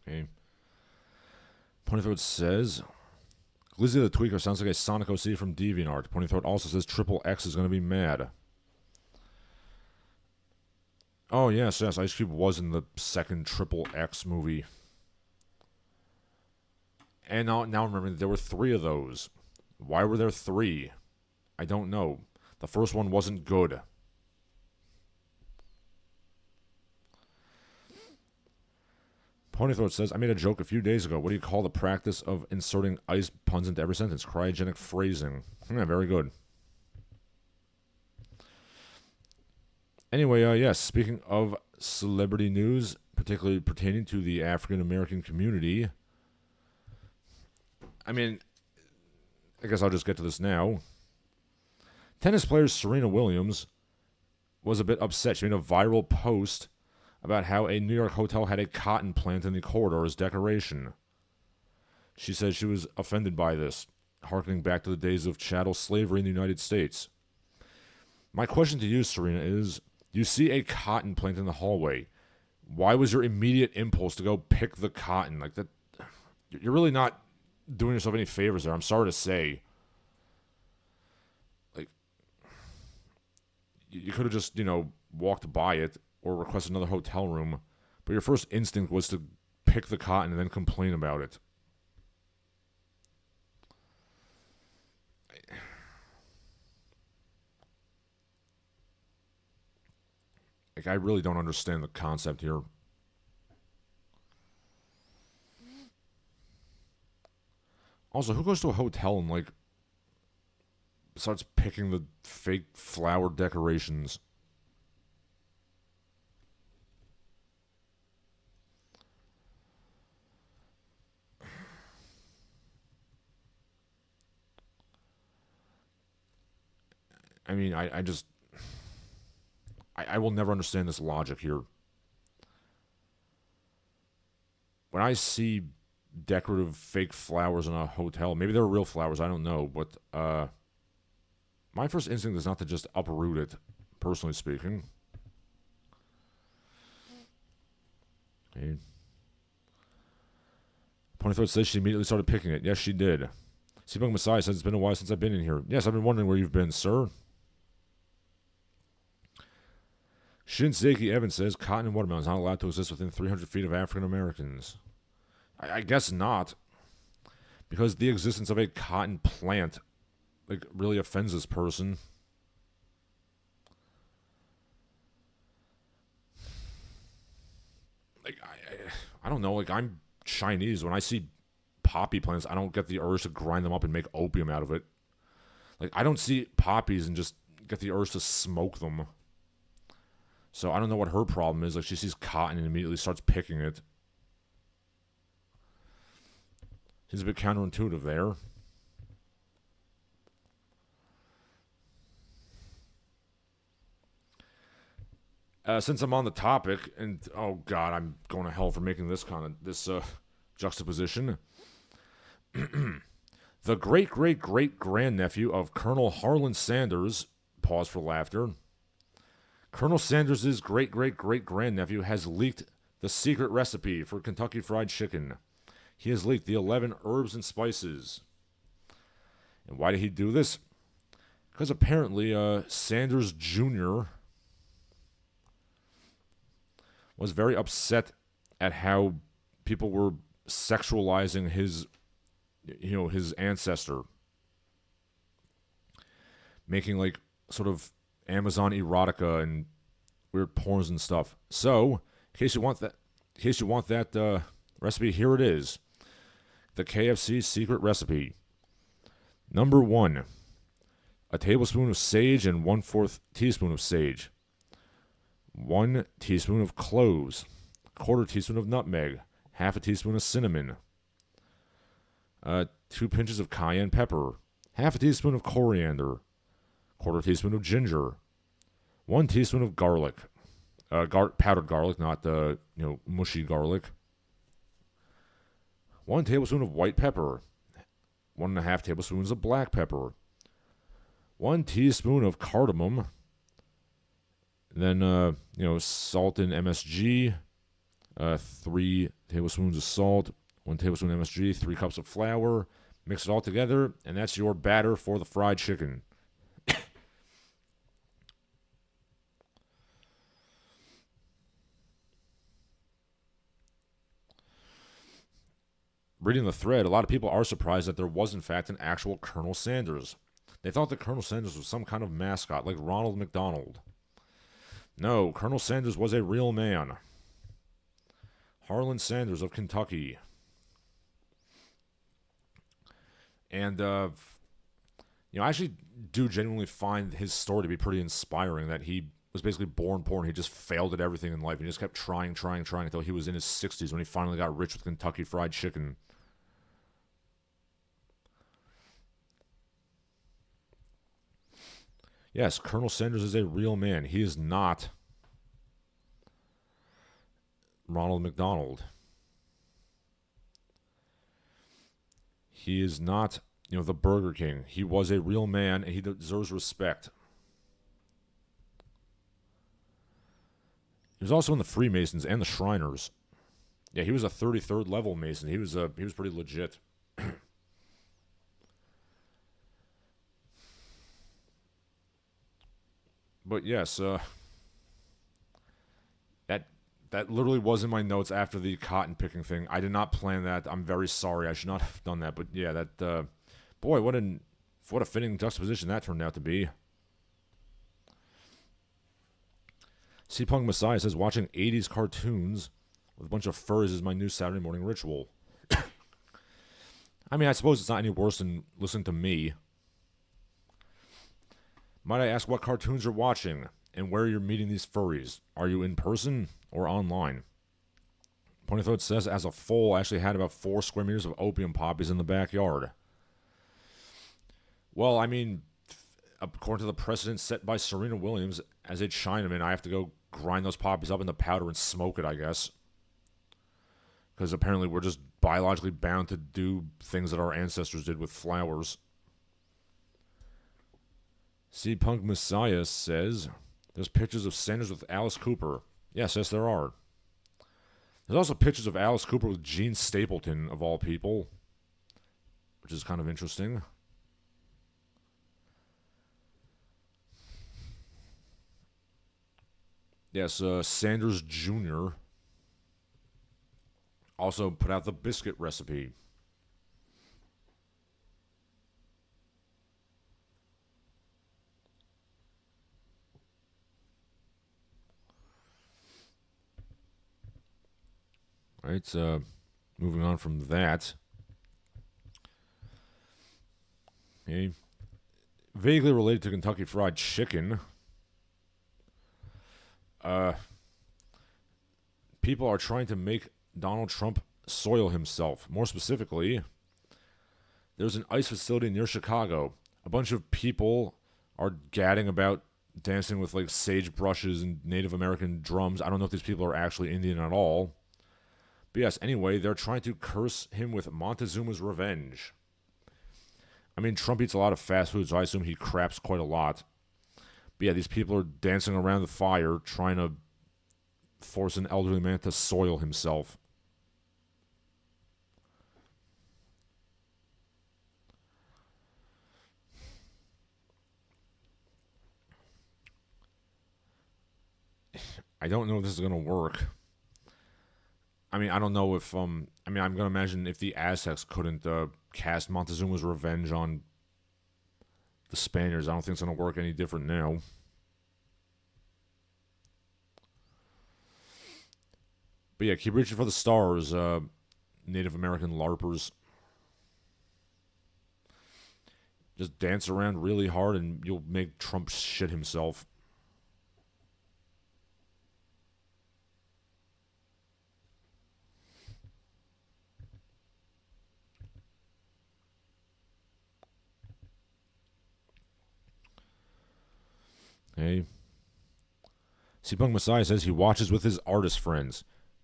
Okay. Ponythroat says, Glizzy the Tweaker sounds like a Sonic OC from DeviantArt. Ponythroat also says Triple X is gonna be mad. Oh yes, Ice Cube was in the second Triple X movie. And now I'm remembering that there were 3 of those. Why were there 3? I don't know. The first one wasn't good. Ponythroat says, I made a joke a few days ago. What do you call the practice of inserting ice puns into every sentence? Cryogenic phrasing. Yeah, very good. Anyway, yes, speaking of celebrity news, particularly pertaining to the African-American community, I mean, I guess I'll just get to this now. Tennis player Serena Williams was a bit upset. She made a viral post about how a New York hotel had a cotton plant in the corridor as decoration. She said she was offended by this, harkening back to the days of chattel slavery in the United States. My question to you, Serena, is, you see a cotton plant in the hallway. Why was your immediate impulse to go pick the cotton? Like that, you're really not doing yourself any favors there. I'm sorry to say. You could have just, walked by it or requested another hotel room, but your first instinct was to pick the cotton and then complain about it. Like, I really don't understand the concept here. Also, who goes to a hotel and, starts picking the fake flower decorations? I mean, I just... I will never understand this logic here. When I see decorative fake flowers in a hotel, maybe they're real flowers, I don't know, but, my first instinct is not to just uproot it, personally speaking. Okay. Ponythroat says she immediately started picking it. Yes, she did. Seabug Messiah says, it's been a while since I've been in here. Yes, I've been wondering where you've been, sir. Shinseiki Evans says, cotton and watermelon is not allowed to exist within 300 feet of African Americans. I guess not. Because the existence of a cotton plant, like, really offends this person. Like, I don't know, like, I'm Chinese. When I see poppy plants, I don't get the urge to grind them up and make opium out of it. Like, I don't see poppies and just get the urge to smoke them. So I don't know what her problem is. Like, she sees cotton and immediately starts picking it. Seems a bit counterintuitive there. Since I'm on the topic, and oh god, I'm going to hell for making this juxtaposition. The great-great-great-grandnephew of Colonel Harlan Sanders, pause for laughter. Colonel Sanders' great-great-great-grandnephew has leaked the secret recipe for Kentucky Fried Chicken. He has leaked the 11 herbs and spices. And why did he do this? Because apparently Sanders Jr. was very upset at how people were sexualizing his ancestor. Making, like, sort of Amazon erotica and weird porns and stuff. So, in case you want that recipe, here it is. The KFC secret recipe. Number 1, a tablespoon of sage and 1/4 teaspoon of sage. 1 teaspoon of cloves, 1/4 teaspoon of nutmeg, 1/2 teaspoon of cinnamon, 2 pinches of cayenne pepper, 1/2 teaspoon of coriander, 1/4 teaspoon of ginger, 1 teaspoon of garlic, powdered garlic, not mushy garlic, 1 tablespoon of white pepper, 1.5 tablespoons of black pepper, 1 teaspoon of cardamom. Then, salt and MSG, 3 tablespoons of salt, 1 tablespoon of MSG, 3 cups of flour. Mix it all together, and that's your batter for the fried chicken. Reading the thread, a lot of people are surprised that there was, in fact, an actual Colonel Sanders. They thought that Colonel Sanders was some kind of mascot, like Ronald McDonald. No, Colonel Sanders was a real man. Harlan Sanders of Kentucky. And, I actually do genuinely find his story to be pretty inspiring, that he was basically born poor and he just failed at everything in life. He just kept trying until he was in his 60s when he finally got rich with Kentucky Fried Chicken. Yes, Colonel Sanders is a real man. He is not Ronald McDonald. He is not, the Burger King. He was a real man, and he deserves respect. He was also in the Freemasons and the Shriners. Yeah, he was a 33rd level Mason. He was pretty legit. But yes, that literally was in my notes after the cotton picking thing. I did not plan that. I'm very sorry. I should not have done that. But yeah, that boy, what a fitting juxtaposition that turned out to be. C-Punk Messiah says, watching 80s cartoons with a bunch of furs is my new Saturday morning ritual. I mean, I suppose it's not any worse than listening to me. Might I ask what cartoons you're watching and where you're meeting these furries? Are you in person or online? Ponythroat says, as a foal, I actually had about 4 square meters of opium poppies in the backyard. Well, I mean, according to the precedent set by Serena Williams, as a Chinaman, I have to go grind those poppies up into powder and smoke it, I guess. Because apparently we're just biologically bound to do things that our ancestors did with flowers. C-Punk Messiah says, there's pictures of Sanders with Alice Cooper. Yes, there are. There's also pictures of Alice Cooper with Gene Stapleton, of all people, which is kind of interesting. Yes, Sanders Jr. Also put out the biscuit recipe. Right, moving on from that. Okay. Vaguely related to Kentucky Fried Chicken. People are trying to make Donald Trump soil himself. More specifically, there's an ice facility near Chicago. A bunch of people are gadding about dancing with like sage brushes and Native American drums. I don't know if these people are actually Indian at all. But yes, anyway, they're trying to curse him with Montezuma's revenge. I mean, Trump eats a lot of fast food, so I assume he craps quite a lot. But yeah, these people are dancing around the fire, trying to force an elderly man to soil himself. I don't know if this is going to work. I mean, I don't know if, I'm going to imagine if the Aztecs couldn't cast Montezuma's revenge on the Spaniards, I don't think it's going to work any different now. But yeah, keep reaching for the stars, Native American LARPers. Just dance around really hard and you'll make Trump shit himself. Hey. Seapunk Messiah says he watches with his artist friends.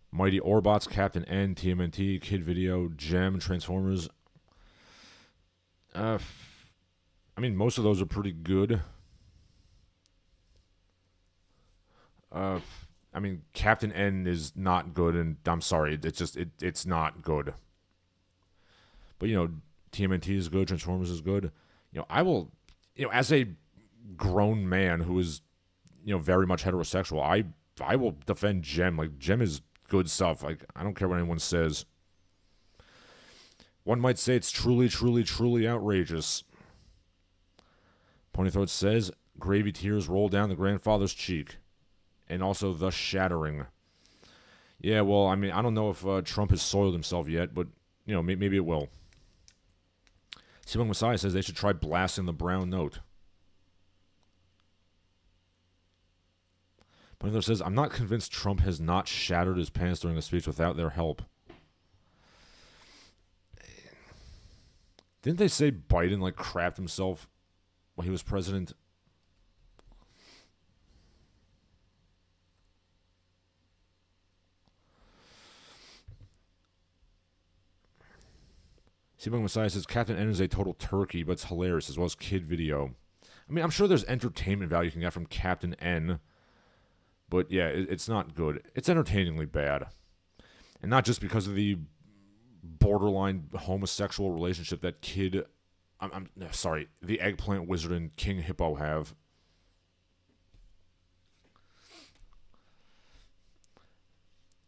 Mighty Orbots, Captain N, TMNT, Kid Video, Gem, Transformers. I mean, most of those are pretty good. I mean, Captain N is not good, and I'm sorry, it's not good. But, you know, TMNT is good, Transformers is good. You know, I will, you know, as a grown man who is, you know, very much heterosexual, I will defend Gem. Like, Gem is good stuff. Like, I don't care what anyone says. One might say it's truly, truly, truly outrageous. Ponythroat says, gravy tears roll down the grandfather's cheek. And also the shattering. Yeah, well, I mean, I don't know if Trump has soiled himself yet, but, you know, maybe it will. Simon Messiah says they should try blasting the brown note. Ponythroat says, I'm not convinced Trump has not shattered his pants during a speech without their help. Didn't they say Biden, like, crapped himself when he was president? Seabunk Messiah says, Captain N is a total turkey, but it's hilarious, as well as Kid Video. I mean, I'm sure there's entertainment value you can get from Captain N, but yeah, it's not good. It's entertainingly bad. And not just because of the borderline homosexual relationship that I'm sorry, the Eggplant Wizard and King Hippo have.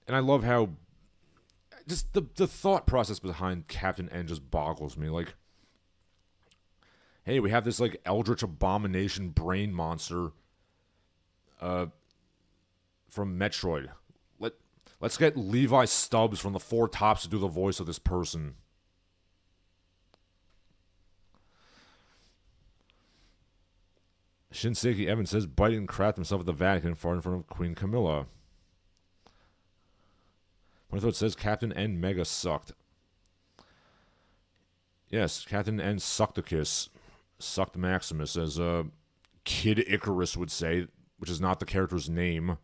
And I love how just the thought process behind Captain N just boggles me. Like, hey, we have this, like, eldritch abomination brain monster from Metroid. Let's get Levi Stubbs from the Four Tops to do the voice of this person. Shinseki Evans says Biden crapped himself at the Vatican far in front of Queen Camilla. Ponythroat says Captain N mega sucked. Yes, Captain N sucked a kiss. Sucked Maximus, as Kid Icarus would say, which is not the character's name.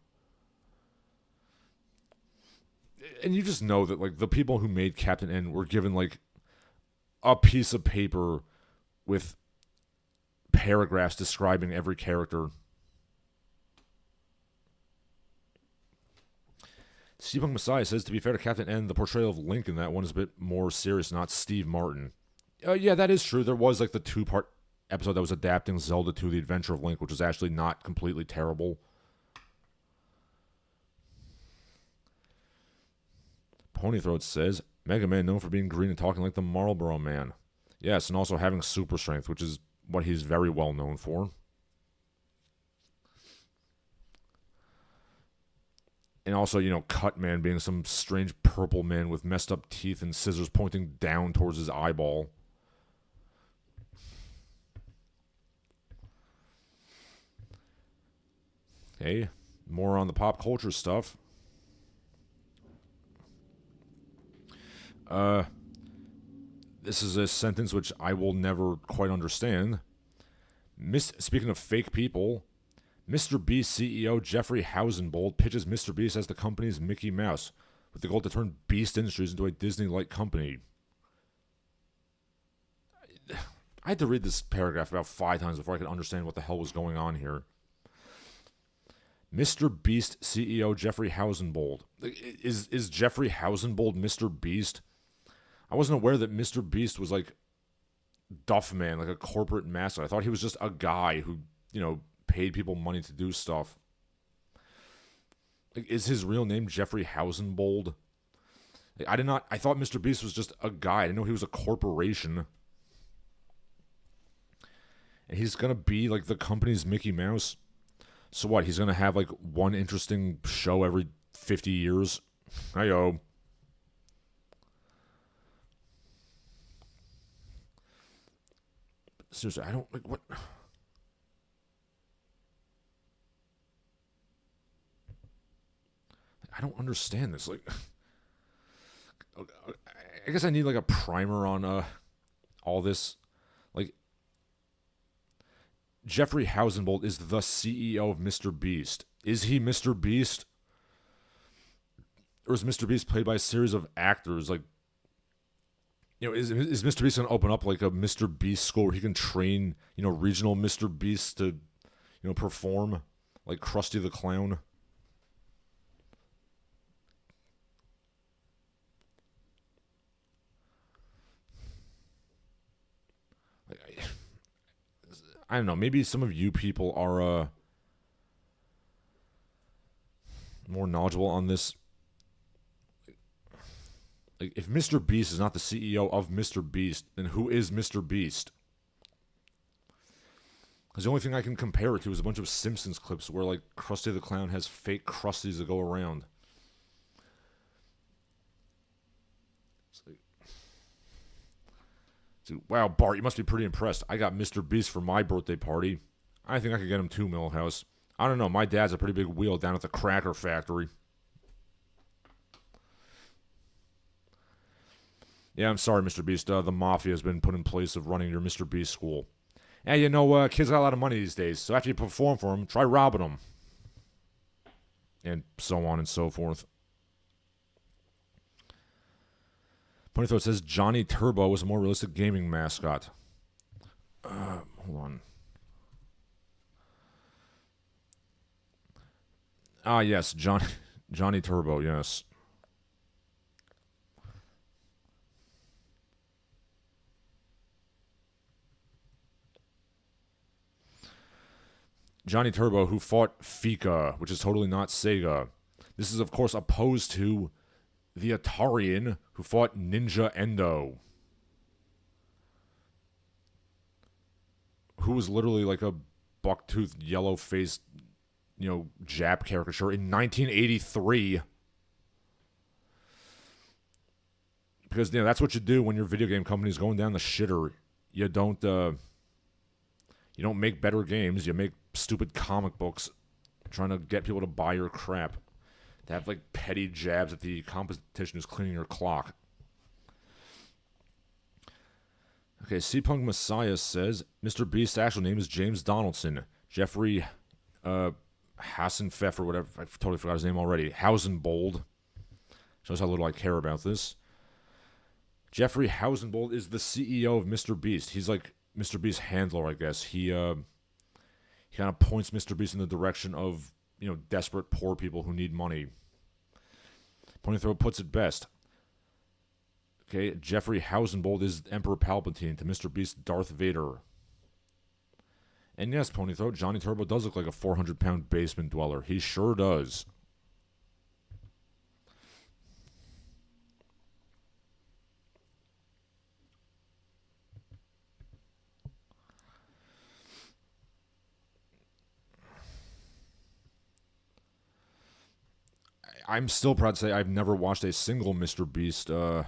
And you just know that, like, the people who made Captain N were given, like, a piece of paper with paragraphs describing every character. Steampunk Messiah says, to be fair to Captain N, the portrayal of Link in that one is a bit more serious, not Steve Martin. Yeah, that is true. There was, like, the 2-part episode that was adapting Zelda 2, The Adventure of Link, which is actually not completely terrible. Ponythroat says, Mega Man known for being green and talking like the Marlboro Man. Yes, and also having super strength, which is what he's very well known for. And also, Cut Man being some strange purple man with messed up teeth and scissors pointing down towards his eyeball. Okay, more on the pop culture stuff. This is a sentence which I will never quite understand. Speaking of fake people, MrBeast CEO Jeffrey Hausenbold pitches MrBeast as the company's Mickey Mouse, with the goal to turn Beast Industries into a Disney-like company. I had to read this paragraph about 5 times before I could understand what the hell was going on here. MrBeast CEO Jeffrey Hausenbold. Is Jeffrey Hausenbold MrBeast? I wasn't aware that MrBeast was like Duffman, like a corporate mascot. I thought he was just a guy who, paid people money to do stuff. Like, is his real name Jeffrey Hausenbold? I thought MrBeast was just a guy. I didn't know he was a corporation. And he's gonna be like the company's Mickey Mouse. So what? He's gonna have like one interesting show every 50 years. Hi-yo. Seriously, I don't like what. I don't understand this. Like, I guess I need like a primer on all this. Like, Jeffrey Hausenbold is the CEO of MrBeast. Is he MrBeast? Or is MrBeast played by a series of actors? Like, is MrBeast going to open up like a MrBeast school where he can train, regional MrBeasts to, perform like Krusty the Clown? I don't know. Maybe some of you people are more knowledgeable on this. Like, if MrBeast is not the CEO of MrBeast, then who is MrBeast? Because the only thing I can compare it to is a bunch of Simpsons clips where, like, Krusty the Clown has fake Krusties that go around. It's like, dude, wow, Bart, you must be pretty impressed. I got MrBeast for my birthday party. I think I could get him too, Millhouse. I don't know. My dad's a pretty big wheel down at the Cracker Factory. Yeah, I'm sorry, MrBeast. The Mafia has been put in place of running your MrBeast school. Hey, kids got a lot of money these days, so after you perform for them, try robbing them. And so on and so forth. Ponythroat says Johnny Turbo was a more realistic gaming mascot. Hold on. Ah, yes, Johnny Turbo, yes. Johnny Turbo, who fought Fika, which is totally not Sega. This is, of course, opposed to the Atarian, who fought Ninja Endo, who was literally like a buck-toothed, yellow-faced, Jap caricature in 1983. Because, that's what you do when your video game company is going down the shitter. You don't make better games. You make stupid comic books trying to get people to buy your crap. To have, like, petty jabs at the competition who's cleaning your clock. Okay, C-Punk Messiah says, MrBeast's actual name is James Donaldson. Jeffrey Hassenpfeffer, or whatever. I totally forgot his name already. Hausenbold. Shows how little I care about this. Jeffrey Hausenbold is the CEO of MrBeast. He's like MrBeast's handler, I guess. He kind of points MrBeast in the direction of, desperate poor people who need money. Ponythroat puts it best. Okay, Jeffrey Hausenbold is Emperor Palpatine to MrBeast's Darth Vader. And yes, Ponythroat, Johnny Turbo does look like a 400-pound basement dweller. He sure does. I'm still proud to say I've never watched a single MrBeast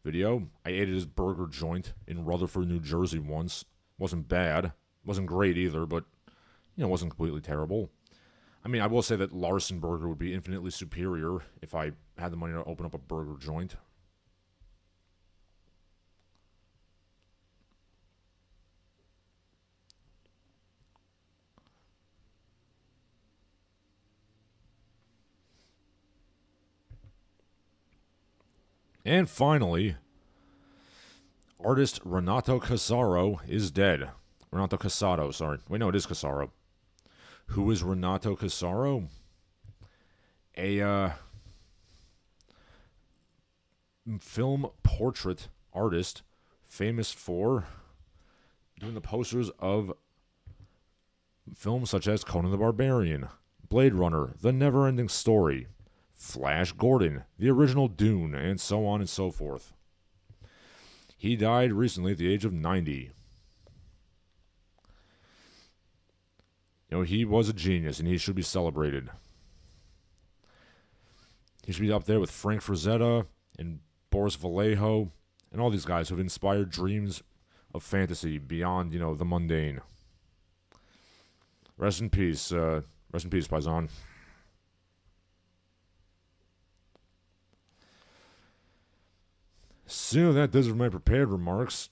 video. I ate at his burger joint in Rutherford, New Jersey once. Wasn't bad. Wasn't great either, but, you know, wasn't completely terrible. I mean, I will say that Larsen burger would be infinitely superior if I had the money to open up a burger joint. And finally, artist Renato Casaro is dead. Renato Casaro, sorry. Wait, no, it is Casaro. Who is Renato Casaro? A film portrait artist famous for doing the posters of films such as Conan the Barbarian, Blade Runner, The Never-Ending Story, Flash Gordon, the original Dune, and so on and so forth. He died recently at the age of 90. You know, he was a genius, and he should be celebrated. He should be up there with Frank Frazetta and Boris Vallejo and all these guys who have inspired dreams of fantasy beyond, you know, the mundane. Rest in peace, Paisan. So that does it for my prepared remarks.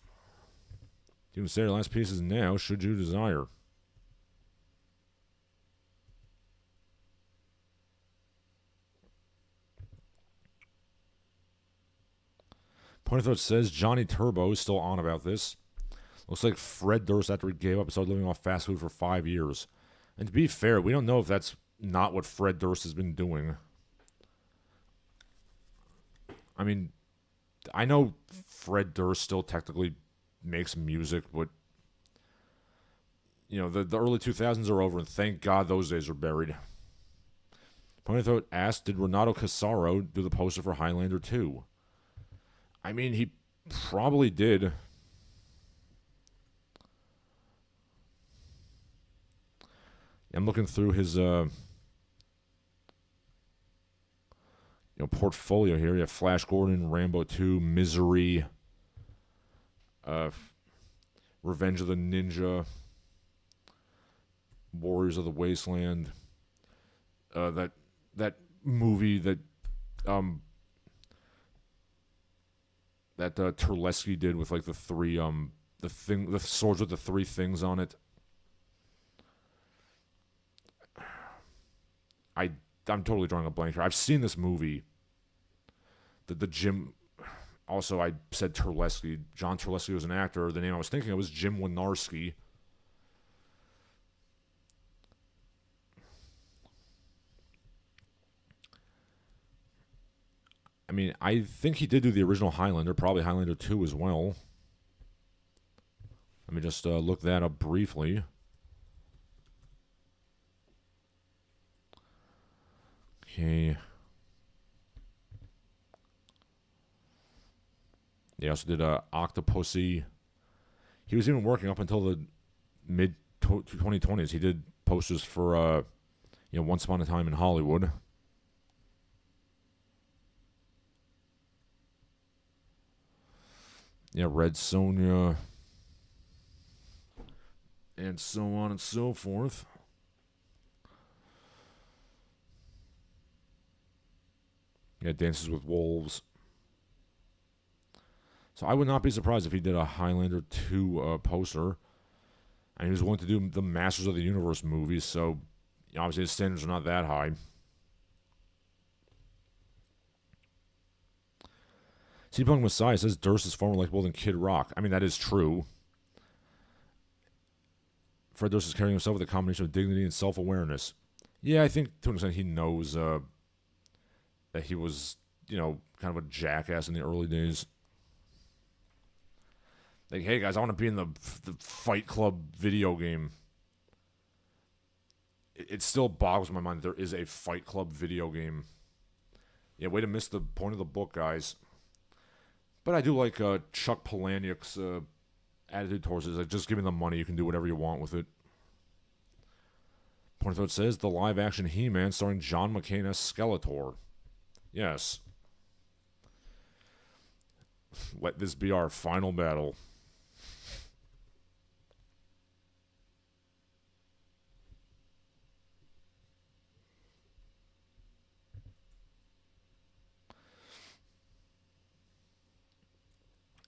You can say your last pieces now, should you desire. Point of Thought says Johnny Turbo is still on about this. Looks like Fred Durst after he gave up and started living off fast food for 5 years. And to be fair, we don't know if that's not what Fred Durst has been doing. I mean, I know Fred Durst still technically makes music, but, you know, the early 2000s are over, and thank God those days are buried. Point of Thought asked, did Renato Casaro do the poster for Highlander 2? I mean, he probably did. I'm looking through his portfolio here. You have Flash Gordon, Rambo 2, Misery, Revenge of the Ninja, Warriors of the Wasteland, that movie that Terlesky did with like the swords with the 3 things on it. I'm totally drawing a blank here. I've seen this movie. The Jim. Also, I said Terlesky. John Terlesky was an actor. The name I was thinking of was Jim Wynorski. I mean, I think he did do the original Highlander, probably Highlander 2 as well. Let me just look that up briefly. Okay. He also did Octopussy. He was even working up until the mid-2020s. He did posters for, Once Upon a Time in Hollywood. Yeah, Red Sonja. And so on and so forth. Yeah, Dances with Wolves. So I would not be surprised if he did a Highlander 2 poster. And he was willing to do the Masters of the Universe movies, so obviously his standards are not that high. C-Punk Messiah says Durst is far more likable than Kid Rock. I mean, that is true. Fred Durst is carrying himself with a combination of dignity and self-awareness. Yeah, I think to an extent he knows that he was, kind of a jackass in the early days. Like, hey guys, I want to be in the Fight Club video game. It still boggles my mind that there is a Fight Club video game. Yeah, way to miss the point of the book, guys. But I do like Chuck Palahniuk's attitude towards it. Like, just give me the money, you can do whatever you want with it. Point of says the live-action He-Man starring John McCain as Skeletor. Yes. Let this be our final battle.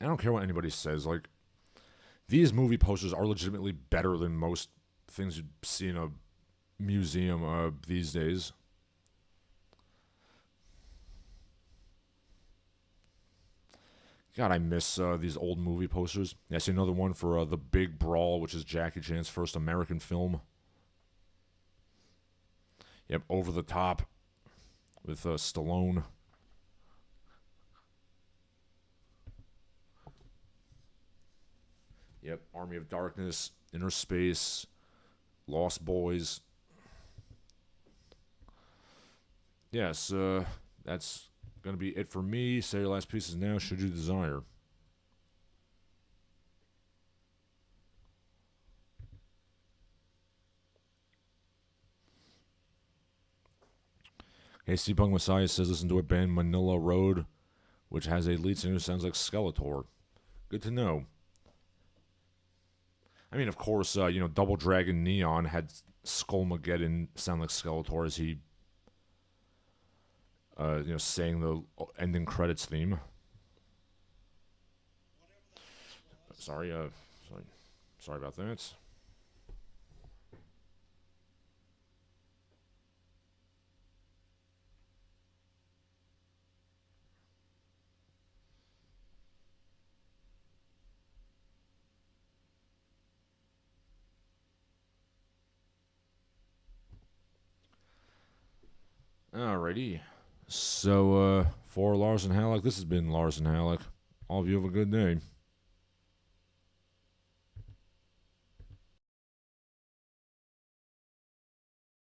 I don't care what anybody says. Like, these movie posters are legitimately better than most things you'd see in a museum these days. God, I miss these old movie posters. Yeah, I see another one for The Big Brawl, which is Jackie Chan's first American film. Yep, Over the Top with Stallone. Yep, Army of Darkness, Inner Space, Lost Boys. Yes, that's going to be it for me. Say your last pieces now, should you desire. Okay, Steampunk Messiah says listen to a band Manila Road, which has a lead singer who sounds like Skeletor. Good to know. I mean, of course, Double Dragon Neon had Skullmageddon sound like Skeletor as he, sang the ending credits theme. Sorry about that. Alrighty. So, for Larsen Halleck, this has been Larsen Halleck. All of you have a good day.